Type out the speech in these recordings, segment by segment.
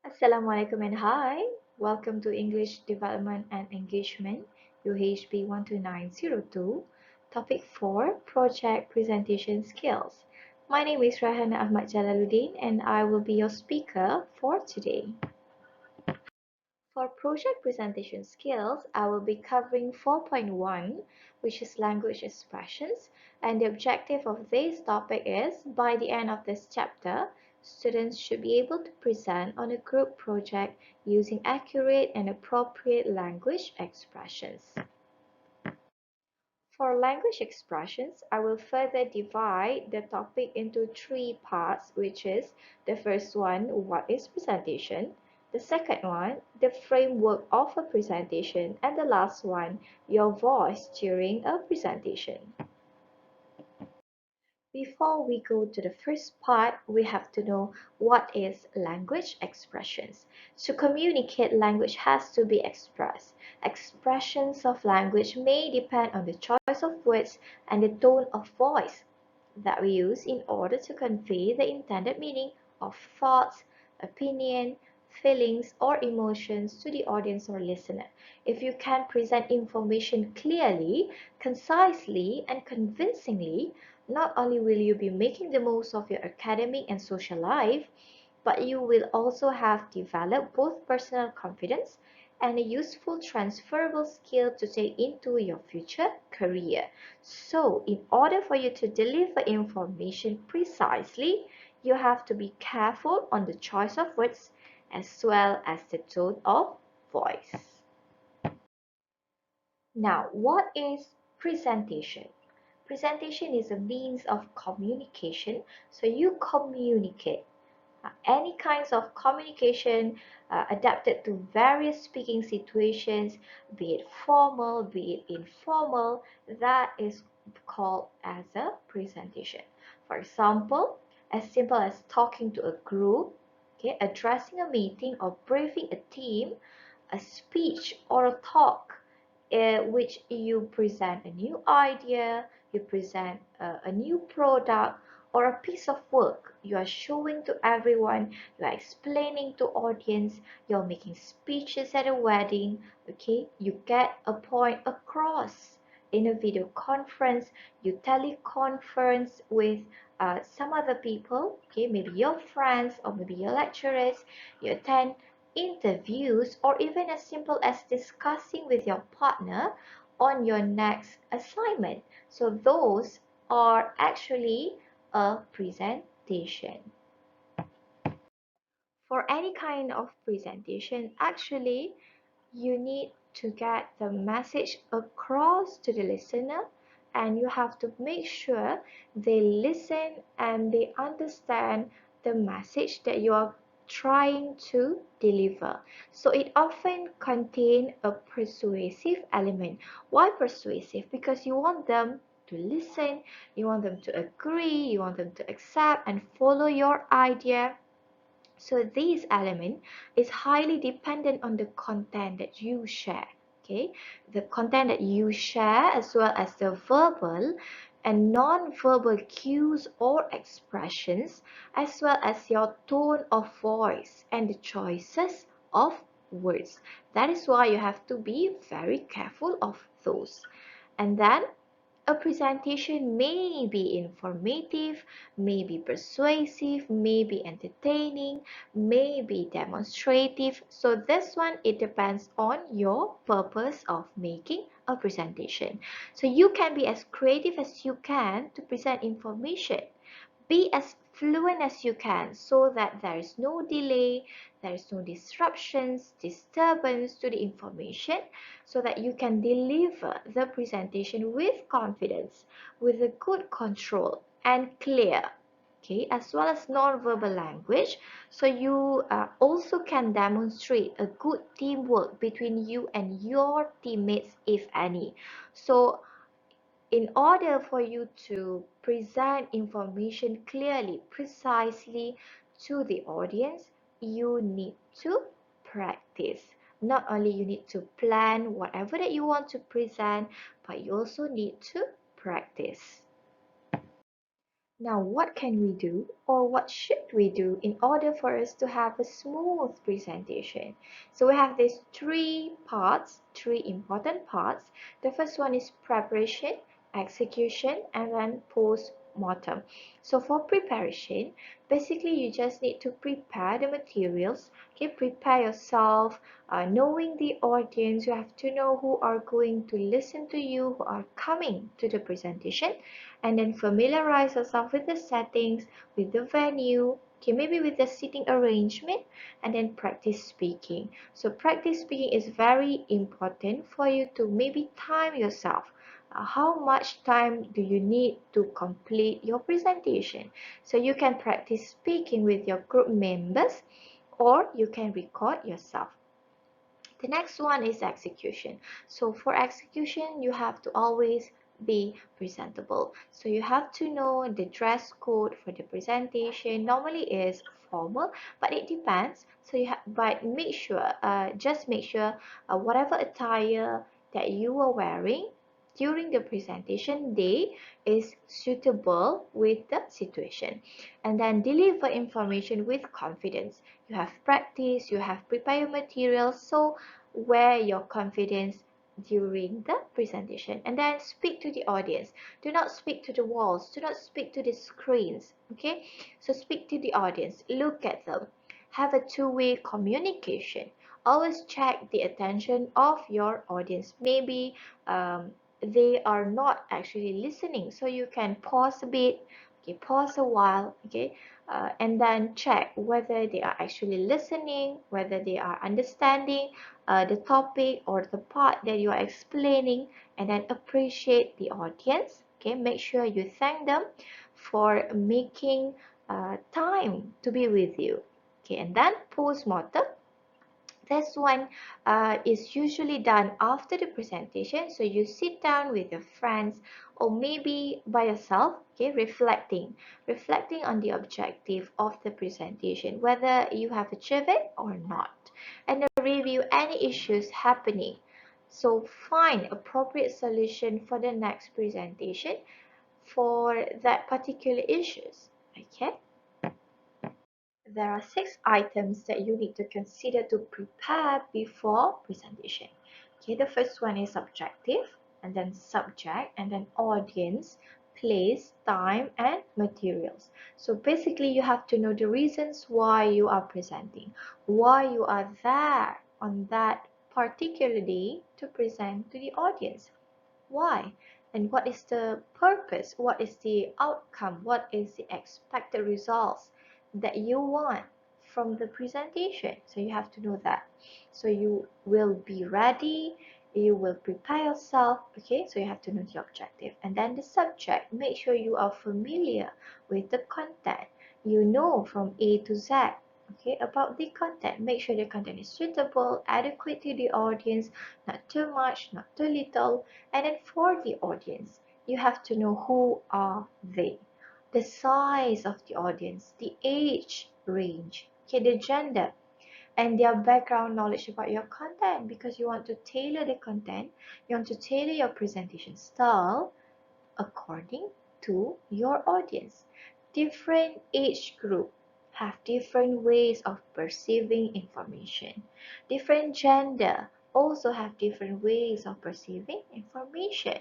Assalamualaikum and hi. Welcome to English Development and Engagement UHB 12902. Topic 4 Project Presentation Skills. My name is Rahana Ahmad Jalaluddin and I will be your speaker for today. For project presentation skills, I will be covering 4.1, which is language expressions, and the objective of this topic is by the end of this chapter, students should be able to present on a group project using accurate and appropriate language expressions. For language expressions, I will further divide the topic into three parts, which is the first one, what is presentation? The second one, the framework of a presentation, and the last one, your voice during a presentation. Before we go to the first part, we have to know what is language expressions. To communicate, language has to be expressed. Expressions of language may depend on the choice of words and the tone of voice that we use in order to convey the intended meaning of thoughts, opinion, feelings, or emotions to the audience or listener. If you can present information clearly, concisely, and convincingly, not only will you be making the most of your academic and social life, but you will also have developed both personal confidence and a useful transferable skill to take into your future career. So, in order for you to deliver information precisely, you have to be careful on the choice of words as well as the tone of voice. Now, what is presentation? Presentation is a means of communication, so you communicate. Any kinds of communication adapted to various speaking situations, be it formal, be it informal, that is called as a presentation. For example, as simple as talking to a group, okay, addressing a meeting or briefing a team, a speech or a talk which you present a new idea, you present a new product or a piece of work. You are showing to everyone, you are explaining to audience, you're making speeches at a wedding, okay? You get a point across. In a video conference, you teleconference with some other people, okay? Maybe your friends or maybe your lecturers. You attend interviews, or even as simple as discussing with your partner on your next assignment. So those are actually a presentation. For any kind of presentation, actually, you need to get the message across to the listener, and you have to make sure they listen and they understand the message that you are trying to deliver. So it often contains a persuasive element. Why persuasive? Because you want them to listen, you want them to agree, you want them to accept and follow your idea. So this element is highly dependent on the content that you share. Okay, the content that you share as well as the verbal and non-verbal cues or expressions, as well as your tone of voice and the choices of words. That is why you have to be very careful of those. And then a presentation may be informative, may be persuasive, may be entertaining, may be demonstrative. So this one, it depends on your purpose of making a presentation. So you can be as creative as you can to present information. Be as fluent as you can so that there is no delay, there is no disruptions, disturbance to the information, so that you can deliver the presentation with confidence, with a good control and clear. Okay, as well as non-verbal language, so you also can demonstrate a good teamwork between you and your teammates, if any. So in order for you to present information clearly, precisely to the audience, you need to practice. Not only you need to plan whatever that you want to present, but you also need to practice. Now, what can we do or what should we do in order for us to have a smooth presentation? So we have these three important parts. The first one is preparation, execution, and then post-mortem. So for preparation, basically you just need to prepare the materials. Okay, prepare yourself, knowing the audience. You have to know who are going to listen to you, who are coming to the presentation, and then familiarize yourself with the settings, with the venue, okay, maybe with the seating arrangement, and then practice speaking. So practice speaking is very important for you to maybe time yourself. How much time do you need to complete your presentation? So you can practice speaking with your group members, or you can record yourself. The next one is execution. So for execution, you have to always be presentable. So you have to know the dress code for the presentation. Normally is formal, but it depends. So but make sure, just make sure whatever attire that you are wearing during the presentation day is suitable with the situation, and then deliver information with confidence. You have practice, you have prepared your materials, so wear your confidence during the presentation, and then speak to the audience. Do not speak to the walls, do not speak to the screens. Okay, so speak to the audience, look at them, have a two-way communication. Always check the attention of your audience. Maybe they are not actually listening, so you can pause a bit. Okay, pause a while. Okay, and then check whether they are actually listening, whether they are understanding the topic or the part that you are explaining, and then appreciate the audience. Okay, make sure you thank them for making time to be with you. Okay, and then post-mortem. This one is usually done after the presentation. So you sit down with your friends or maybe by yourself, okay, reflecting on the objective of the presentation, whether you have achieved it or not, and then review any issues happening. So find appropriate solution for the next presentation for that particular issues. Okay. There are 6 items that you need to consider to prepare before presentation. Okay, the first one is objective, and then subject, and then audience, place, time, and materials. So basically, you have to know the reasons why you are presenting, why you are there on that particular day to present to the audience. Why? And what is the purpose? What is the outcome? What is the expected results that you want from the presentation? So you have to know that. So you will be ready, you will prepare yourself. Okay, so you have to know the objective. And then the subject, make sure you are familiar with the content. You know from A to Z, okay, about the content. Make sure the content is suitable, adequate to the audience, not too much, not too little. And then for the audience, you have to know who are they, the size of the audience, the age range, okay, the gender, and their background knowledge about your content, because you want to tailor the content, you want to tailor your presentation style according to your audience. Different age group have different ways of perceiving information. Different gender also have different ways of perceiving information.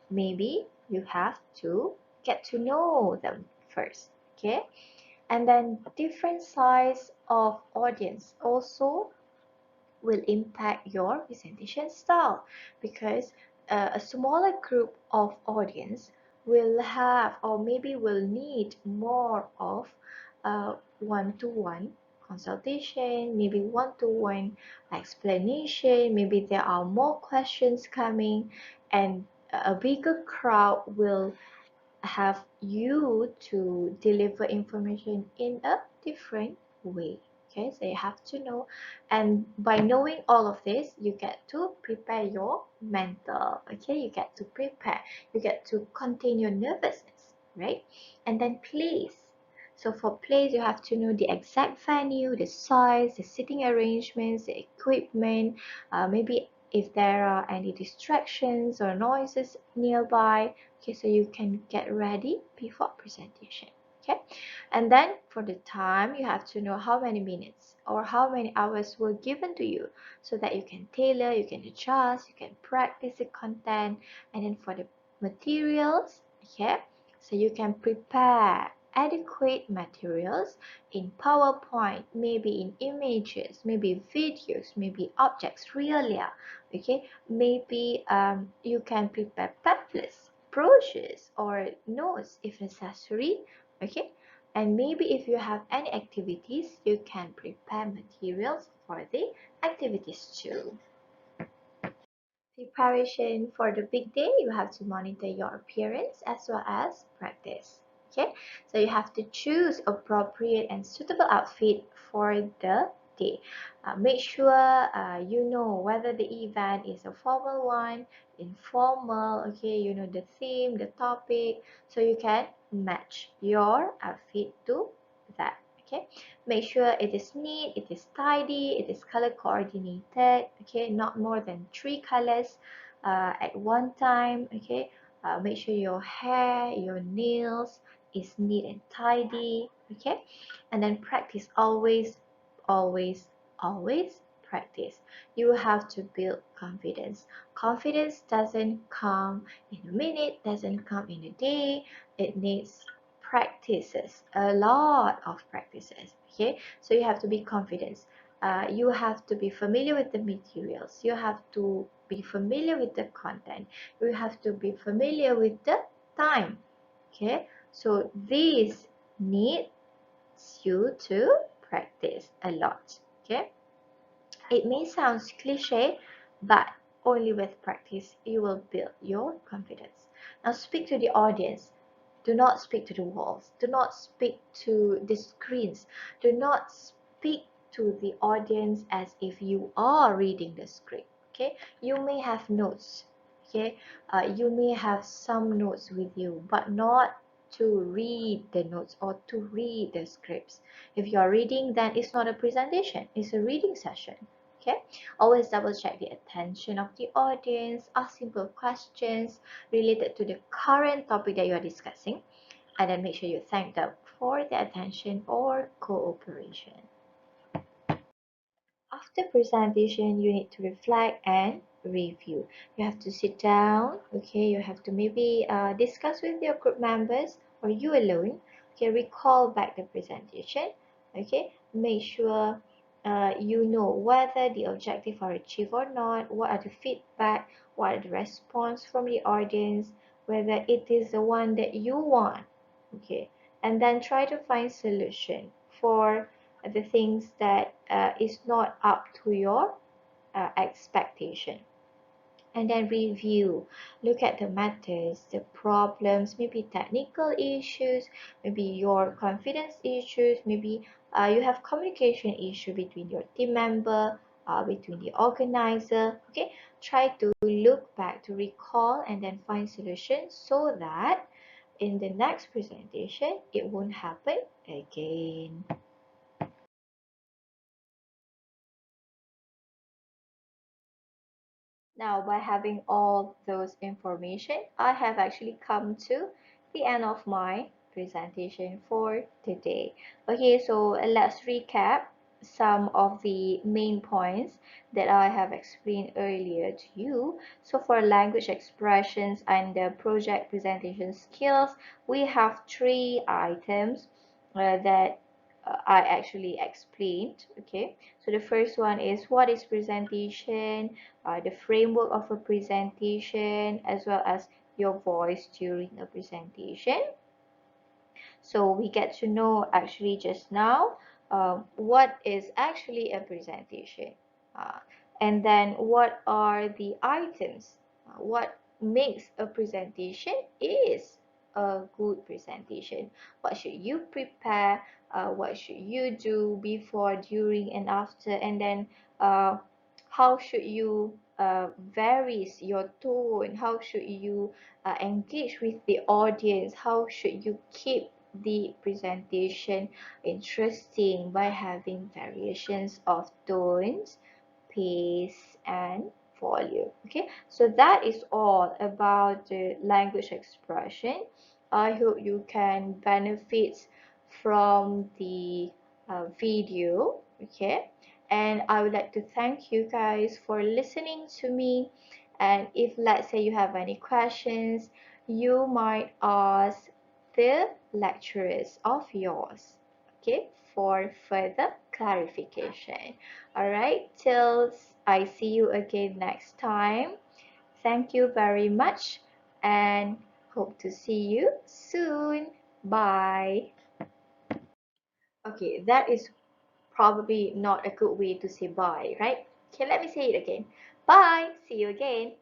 Maybe you have to get to know them first, okay? And then different size of audience also will impact your presentation style, because a smaller group of audience will have or maybe will need more of one-to-one consultation, maybe one-to-one explanation, maybe there are more questions coming, and a bigger crowd will have you to deliver information in a different way. Okay, so you have to know, and by knowing all of this, you get to prepare your mental. Okay, you get to prepare, you get to contain your nervousness, right? And then place. So for place, you have to know the exact venue, the size, the seating arrangements, the equipment, maybe if there are any distractions or noises nearby. Okay, so you can get ready before presentation. Okay, and then for the time, you have to know how many minutes or how many hours were given to you, so that you can tailor, you can adjust, you can practice the content. And then for the materials, okay, so you can prepare adequate materials in PowerPoint, maybe in images, maybe videos, maybe objects realia. Okay, maybe you can prepare pamphlets, brochures, or notes if necessary. Okay, and maybe if you have any activities, you can prepare materials for the activities too. Preparation for the big day, you have to monitor your appearance as well as practice. Okay, so you have to choose appropriate and suitable outfit for the day. Make sure you know whether the event is a formal one, informal. Okay, you know the theme, the topic, so you can match your outfit to that. Okay, make sure it is neat, it is tidy, it is color coordinated. Okay, not more than 3 colors at one time. Okay, make sure your hair, your nails is neat and tidy. Okay, and then practice, always, always, always practice. You have to build confidence. Confidence doesn't come in a minute, doesn't come in a day. It needs practices, a lot of practices. Okay, so you have to be confident. You have to be familiar with the materials, you have to be familiar with the content, you have to be familiar with the time. Okay, so this needs you to practice a lot. Okay, it may sound cliche, but only with practice you will build your confidence. Now speak to the audience. Do not speak to the walls. Do not speak to the screens. Do not speak to the audience as if you are reading the script. Okay, you may have notes. Okay, you may have some notes with you, but not to read the notes or to read the scripts. If you are reading, then it's not a presentation, it's a reading session. Okay, always double check the attention of the audience, ask simple questions related to the current topic that you are discussing, and then make sure you thank them for their attention or cooperation. After presentation, you need to reflect and review. You have to sit down. Okay, you have to maybe discuss with your group members or you alone. Okay, recall back the presentation. Okay, make sure you know whether the objective are achieved or not, what are the feedback, what are the response from the audience, whether it is the one that you want. Okay, and then try to find solution for the things that is not up to your expectation. And then review, look at the matters, the problems, maybe technical issues, maybe your confidence issues, maybe you have communication issue between your team member, between the organizer. Okay, try to look back, to recall, and then find solutions so that in the next presentation it won't happen again. Now, by having all those information, I have actually come to the end of my presentation for today. Okay, so let's recap some of the main points that I have explained earlier to you. So for language expressions and the project presentation skills, we have 3 items that I actually explained. Okay, so the first one is what is presentation, the framework of a presentation, as well as your voice during a presentation. So we get to know actually just now what is actually a presentation, uh, and then what are the items, what makes a presentation is a good presentation, what should you prepare, what should you do before, during, and after, and then how should you varies your tone, how should you engage with the audience, how should you keep the presentation interesting by having variations of tones, pace, and portfolio. Okay, so that is all about the language expression. I hope you can benefit from the video. Okay, and I would like to thank you guys for listening to me. And if, let's say, you have any questions, you might ask the lecturers of yours, okay, for further clarification. All right, till I see you again next time. Thank you very much and hope to see you soon. Bye. Okay, that is probably not a good way to say bye, right? Okay, let me say it again. Bye. See you again.